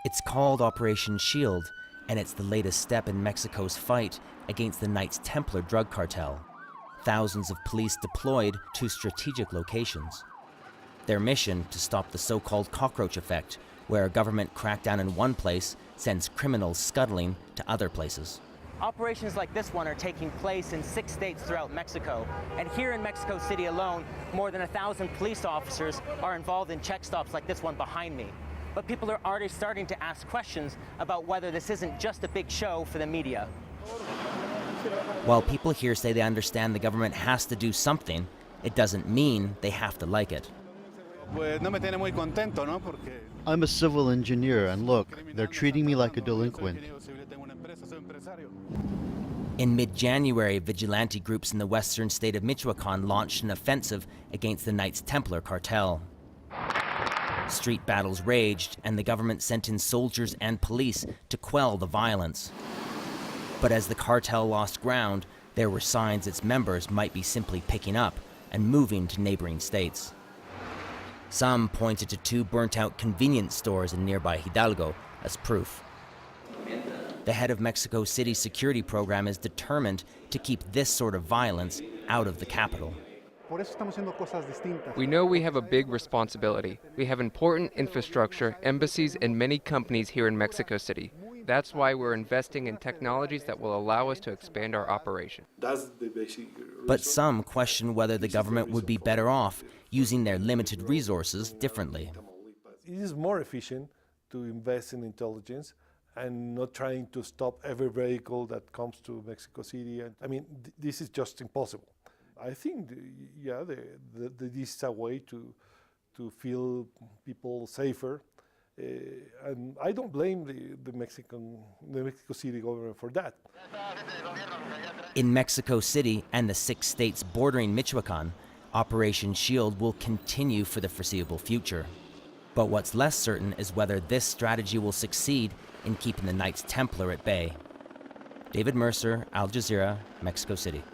It's called Operation Shield, and it's the latest step in Mexico's fight against the Knights Templar drug cartel. Thousands of police deployed to strategic locations. Their mission to stop the so-called cockroach effect, where a government crackdown in one place sends criminals scuttling to other places. Operations like this one are taking place in 6 states throughout Mexico. And here in Mexico City alone, more than 1,000 police officers are involved in check stops like this one behind me. But people are already starting to ask questions about whether this isn't just a big show for the media. While people here say they understand the government has to do something, it doesn't mean they have to like it. I'm a civil engineer, and look, they're treating me like a delinquent. In mid-January, vigilante groups in the western state of Michoacan launched an offensive against the Knights Templar cartel. Street battles raged, and the government sent in soldiers and police to quell the violence. But as the cartel lost ground, there were signs its members might be simply picking up and moving to neighboring states. Some pointed to 2 burnt-out convenience stores in nearby Hidalgo as proof. The head of Mexico City's security program is determined to keep this sort of violence out of the capital. We know we have a big responsibility. We have important infrastructure, embassies, and many companies here in Mexico City. That's why we're investing in technologies that will allow us to expand our operation. But some question whether the government would be better off using their limited resources differently. It is more efficient to invest in intelligence and not trying to stop every vehicle that comes to Mexico City. And I mean, this is just impossible. I think, this is a way to feel people safer. And I don't blame the Mexico City government for that. In Mexico City and the 6 states bordering Michoacan, Operation Shield will continue for the foreseeable future. But what's less certain is whether this strategy will succeed in keeping the Knights Templar at bay. David Mercer, Al Jazeera, Mexico City.